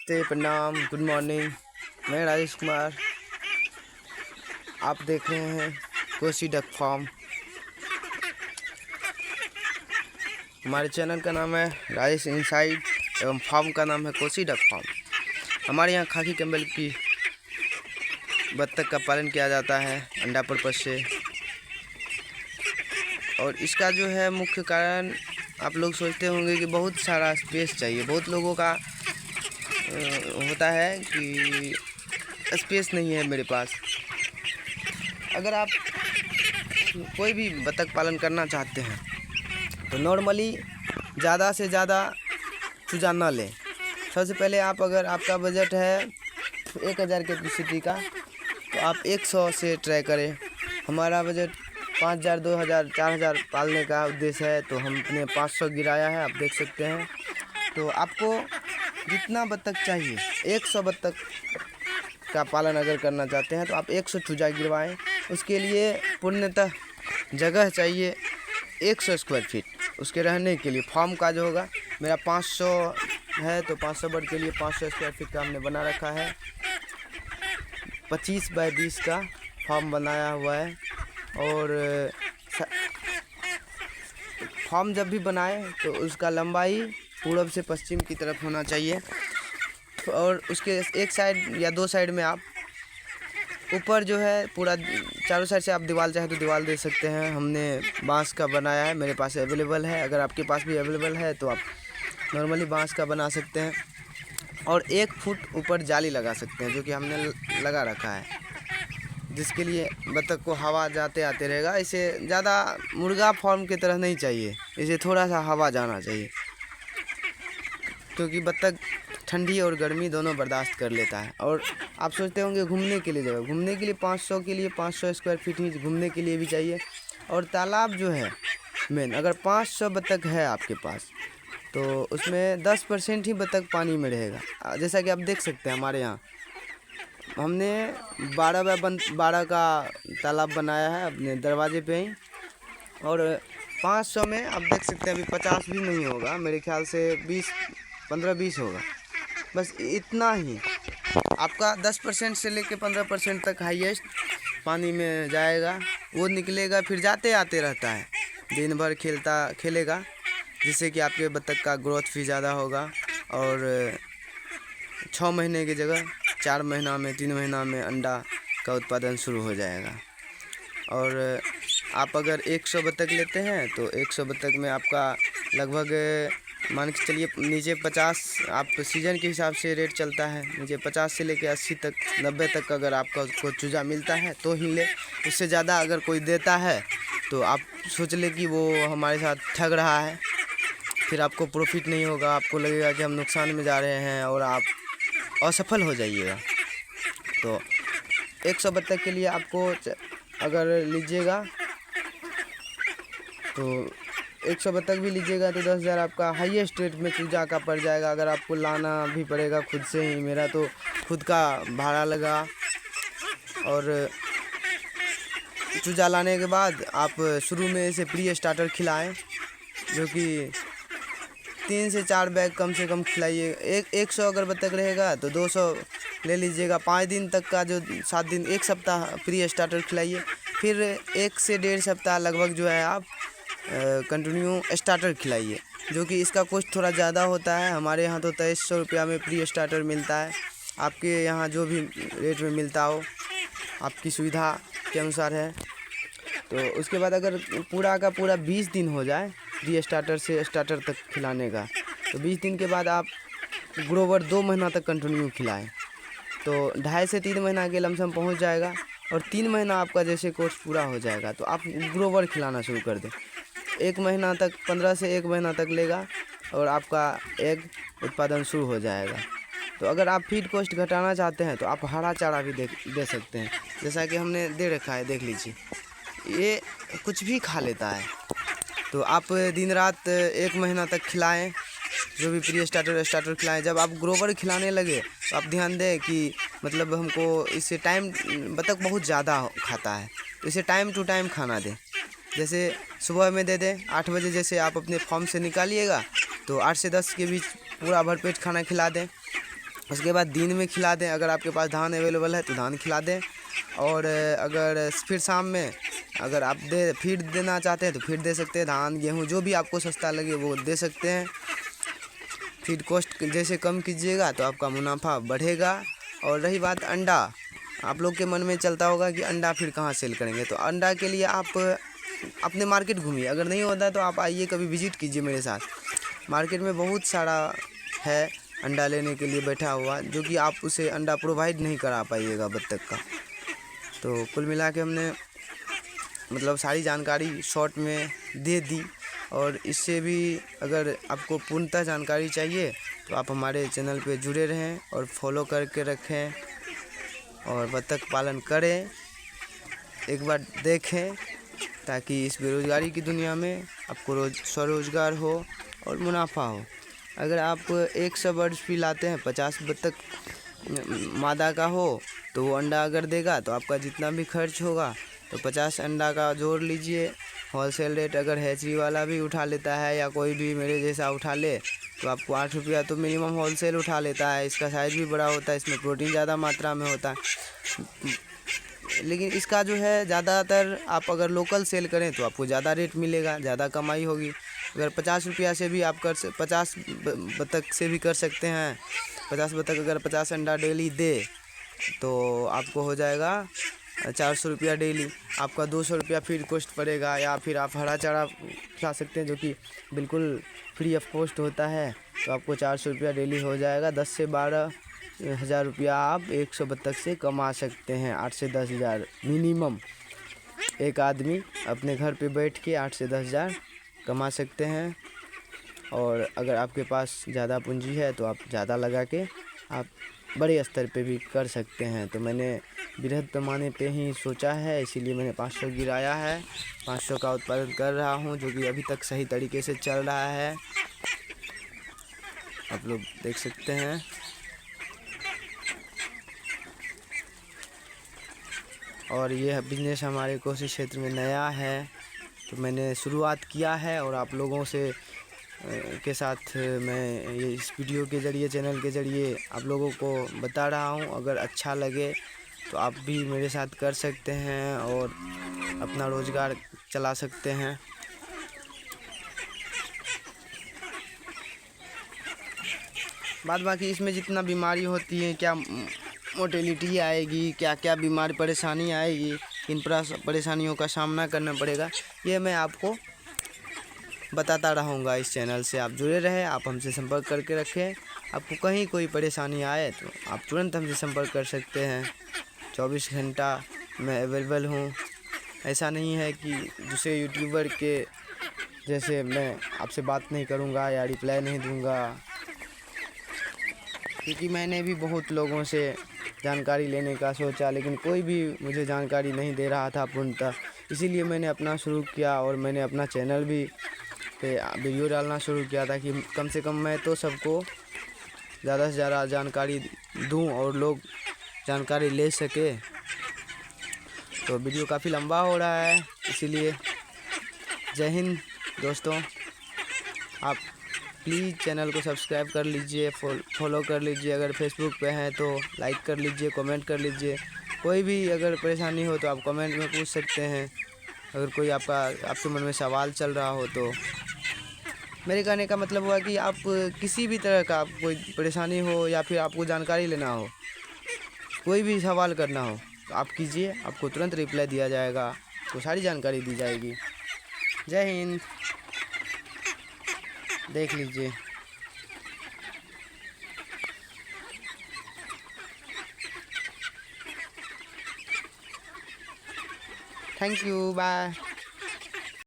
नमस्ते, प्रणाम, good morning. मैं राजेश कुमार। आप देख रहे हैं कोसी डक फार्म। हमारे चैनल का नाम है राजेश इनसाइड एवं फार्म का नाम है कोसी डक फार्म। हमारे यहाँ खाकी कैम्बेल की बत्तख का पालन किया जाता है अंडा पर्पज से। और इसका जो है मुख्य कारण आप लोग सोचते होंगे कि बहुत सारा स्पेस चाहिए। बहुत लोगों का होता है कि स्पेस नहीं है मेरे पास। अगर आप कोई भी बत्तख पालन करना चाहते हैं तो नॉर्मली ज़्यादा से ज़्यादा चूजा ना लें। सबसे पहले अगर आपका बजट है 1000 कैपेसिटी का तो आप 100 से ट्राई करें। हमारा बजट 5000, 2000, 4000 पालने का उद्देश्य है तो हमने 500 गिराया है, आप देख सकते हैं। तो आपको जितना बत्तख चाहिए, 100 बत्तख का पालन अगर करना चाहते हैं तो आप 100 चूजा गिरवाएं। उसके लिए पूर्णतः जगह चाहिए 100 स्क्वायर फीट उसके रहने के लिए। फार्म का जो होगा, मेरा 500 है तो 500 बर्ड के लिए 500 स्क्वायर फीट का हमने बना रखा है। 25 बाय 20 का फार्म बनाया हुआ है। और फार्म जब भी बनाए तो उसका लंबाई पूर्व से पश्चिम की तरफ होना चाहिए। और उसके एक साइड या 2 साइड में आप ऊपर जो है पूरा चारों साइड से आप दीवार चाहे तो दीवार दे सकते हैं। हमने बांस का बनाया है, मेरे पास अवेलेबल है। अगर आपके पास भी अवेलेबल है तो आप नॉर्मली बांस का बना सकते हैं। और 1 फुट ऊपर जाली लगा सकते हैं जो कि हमने लगा रखा है, जिसके लिए बत्तख को हवा जाते आते रहेगा। इसे ज़्यादा मुर्गा फार्म की तरह नहीं चाहिए, इसे थोड़ा सा हवा जाना चाहिए, क्योंकि बत्तख ठंडी और गर्मी दोनों बर्दाश्त कर लेता है। और आप सोचते होंगे घूमने के लिए जगह, घूमने के लिए 500 के लिए 500 स्क्वायर फीट ही घूमने के लिए भी चाहिए। और तालाब जो है मेन, अगर 500 बत्तख है आपके पास तो उसमें 10% ही बत्तख पानी में रहेगा। जैसा कि आप देख सकते हैं हमारे यहाँ हमने 12 बाय 12 का तालाब बनाया है अपने दरवाजे पे ही। और 500 में आप देख सकते हैं अभी 50 भी नहीं होगा, मेरे ख्याल से 15-20 होगा, बस इतना ही। आपका 10% से लेकर 15% तक हाईएस्ट पानी में जाएगा, वो निकलेगा फिर जाते आते रहता है, दिन भर खेलेगा, जिससे कि आपके बत्तख का ग्रोथ भी ज़्यादा होगा। और 6 महीने की जगह 4 महीना में 3 महीना में अंडा का उत्पादन शुरू हो जाएगा। और आप अगर 100 बत्तख लेते हैं तो 100 बत्तख में आपका लगभग मान के चलिए नीचे 50, आप सीज़न के हिसाब से रेट चलता है, नीचे 50 से लेकर 80 तक 90 तक अगर आपका को चूजा मिलता है तो ही ले। उससे ज़्यादा अगर कोई देता है तो आप सोच ले कि वो हमारे साथ ठग रहा है, फिर आपको प्रॉफिट नहीं होगा, आपको लगेगा कि हम नुकसान में जा रहे हैं और आप असफल हो जाइएगा। तो 100 बत्तख के लिए आपको अगर लीजिएगा तो 100 बत्तख भी लीजिएगा तो 10,000 आपका हाईएस्ट रेट में चूजा का पड़ जाएगा। अगर आपको लाना भी पड़ेगा खुद से ही, मेरा तो खुद का भाड़ा लगा। और चूजा लाने के बाद आप शुरू में इसे प्री स्टार्टर खिलाएं, जो कि 3 से 4 बैग कम से कम खिलाइए। 100 अगर बत्तख रहेगा तो 200 ले लीजिएगा। 5 दिन तक का जो 7 दिन 1 सप्ताह प्री स्टार्टर खिलाइए, फिर 1 से 1.5 सप्ताह लगभग जो है आप कंटिन्यू स्टार्टर खिलाइए, जो कि इसका कॉस्ट थोड़ा ज़्यादा होता है। हमारे यहाँ तो 2300 रुपया में प्री स्टार्टर मिलता है। आपके यहाँ जो भी रेट में मिलता हो, आपकी सुविधा के अनुसार है। तो उसके बाद अगर पूरा का पूरा 20 दिन हो जाए प्री स्टार्टर से स्टार्टर तक खिलाने का, तो 20 दिन के बाद आप ग्रोवर 2 महीना तक कंटिन्यू खिलाएं तो 2.5 से 3 महीना के लमसम पहुंच जाएगा। और 3 महीना आपका जैसे कोर्स पूरा हो जाएगा तो आप ग्रोवर खिलाना शुरू कर दें। 1 महीना तक, 15 से 1 महीना तक लेगा और आपका एग उत्पादन शुरू हो जाएगा। तो अगर आप फीड कॉस्ट घटाना चाहते हैं तो आप हरा चारा भी दे सकते हैं, जैसा कि हमने दे रखा है, देख लीजिए, ये कुछ भी खा लेता है। तो आप दिन रात 1 महीना तक खिलाएं, जो भी प्री स्टार्टर खिलाएं। जब आप ग्रोवर खिलाने लगे तो आप ध्यान दें कि मतलब हमको इससे टाइम, बत्तख बहुत ज़्यादा खाता है, इसे टाइम टू टाइम खाना दें। जैसे सुबह में दे दें 8 बजे, जैसे आप अपने फार्म से निकालिएगा तो 8 से 10 के बीच पूरा भरपेट खाना खिला दें। उसके बाद दिन में खिला दें, अगर आपके पास धान अवेलेबल है तो धान खिला दें। और अगर फिर शाम में अगर आप फीड देना चाहते हैं तो फीड दे सकते हैं, धान गेहूँ जो भी आपको सस्ता लगे वो दे सकते हैं। फीड कॉस्ट जैसे कम कीजिएगा तो आपका मुनाफा बढ़ेगा। और रही बात अंडा, आप लोग के मन में चलता होगा कि अंडा फिर कहाँ सेल करेंगे, तो अंडा के लिए आप अपने मार्केट घूमिए, अगर नहीं होता है तो आप आइए कभी विजिट कीजिए मेरे साथ। मार्केट में बहुत सारा है अंडा लेने के लिए बैठा हुआ, जो कि आप उसे अंडा प्रोवाइड नहीं करा पाइएगा बत्तख का। तो कुल मिला के हमने मतलब सारी जानकारी शॉर्ट में दे दी। और इससे भी अगर आपको पूर्णतः जानकारी चाहिए तो आप हमारे चैनल पे जुड़े रहें और फॉलो करके रखें और बत्तख पालन करें, एक बार देखें, ताकि इस बेरोज़गारी की दुनिया में आपको स्वरोजगार हो और मुनाफा हो। अगर आप 100 बर्ड्स भी लाते हैं, 50 बत्तख मादा का हो, तो वो अंडा अगर देगा तो आपका जितना भी खर्च होगा तो 50 अंडा का जोड़ लीजिए। होलसेल रेट अगर हैचरी वाला भी उठा लेता है या कोई भी मेरे जैसा उठा ले तो आपको 8 रुपया तो मिनिमम होलसेल उठा लेता है। इसका साइज़ भी बड़ा होता है, इसमें प्रोटीन ज़्यादा मात्रा में होता है। लेकिन इसका जो है ज़्यादातर आप अगर लोकल सेल करें तो आपको ज़्यादा रेट मिलेगा, ज़्यादा कमाई होगी। अगर 50 रुपया से भी आप 50 बत्तख से भी कर सकते हैं। 50 बत्तख अगर 50 अंडा डेली दे तो आपको हो जाएगा 400 रुपया डेली। आपका 200 रुपया फीड कॉस्ट पड़ेगा, या फिर आप हरा चारा खिला सकते हैं जो कि बिल्कुल फ्री ऑफ कॉस्ट होता है, तो आपको 400 रुपया डेली हो जाएगा। 10 से 12 हज़ार रुपया आप 100 बत्तख से कमा सकते हैं। 8 से 10 हज़ार मिनिमम एक आदमी अपने घर पे बैठ के 8 से 10 हज़ार कमा सकते हैं। और अगर आपके पास ज़्यादा पूंजी है तो आप ज़्यादा लगा के आप बड़े स्तर पे भी कर सकते हैं। तो मैंने बृहद पैमाने पे ही सोचा है, इसीलिए मैंने 500 गिराया है। 500 का उत्पादन कर रहा हूँ, जो कि अभी तक सही तरीके से चल रहा है, आप लोग देख सकते हैं। और ये बिज़नेस हमारे कोसी क्षेत्र में नया है, तो मैंने शुरुआत किया है और आप लोगों से के साथ मैं ये इस वीडियो के ज़रिए, चैनल के ज़रिए आप लोगों को बता रहा हूँ। अगर अच्छा लगे तो आप भी मेरे साथ कर सकते हैं और अपना रोज़गार चला सकते हैं। बाद बाकी इसमें जितना बीमारी होती है, क्या मोर्टेलिटी आएगी, क्या क्या बीमारी परेशानी आएगी, किन परेशानियों का सामना करना पड़ेगा, ये मैं आपको बताता रहूँगा। इस चैनल से आप जुड़े रहें, आप हमसे संपर्क करके रखें। आपको कहीं कोई परेशानी आए तो आप तुरंत हमसे संपर्क कर सकते हैं। 24 घंटा मैं अवेलेबल हूँ। ऐसा नहीं है कि दूसरे यूट्यूबर के जैसे मैं आपसे बात नहीं करूँगा या रिप्लाई नहीं दूँगा, क्योंकि मैंने भी बहुत लोगों से जानकारी लेने का सोचा, लेकिन कोई भी मुझे जानकारी नहीं दे रहा था पूर्णतः। इसीलिए मैंने अपना शुरू किया और मैंने अपना चैनल भी पे वीडियो डालना शुरू किया था कि कम से कम मैं तो सबको ज़्यादा से ज़्यादा जानकारी दूं और लोग जानकारी ले सके। तो वीडियो काफ़ी लंबा हो रहा है, इसीलिए जय हिंद दोस्तों। आप प्लीज़ चैनल को सब्सक्राइब कर लीजिए, फॉलो कर लीजिए। अगर फेसबुक पे हैं तो लाइक कर लीजिए, कमेंट कर लीजिए। कोई भी अगर परेशानी हो तो आप कमेंट में पूछ सकते हैं। अगर कोई आपके मन में सवाल चल रहा हो तो मेरे कहने का मतलब हुआ कि आप किसी भी तरह का कोई परेशानी हो या फिर आपको जानकारी लेना हो, कोई भी सवाल करना हो तो आप कीजिए, आपको तुरंत रिप्लाई दिया जाएगा, तो सारी जानकारी दी जाएगी। जय हिंद। देख लीजिए। Thank you, bye.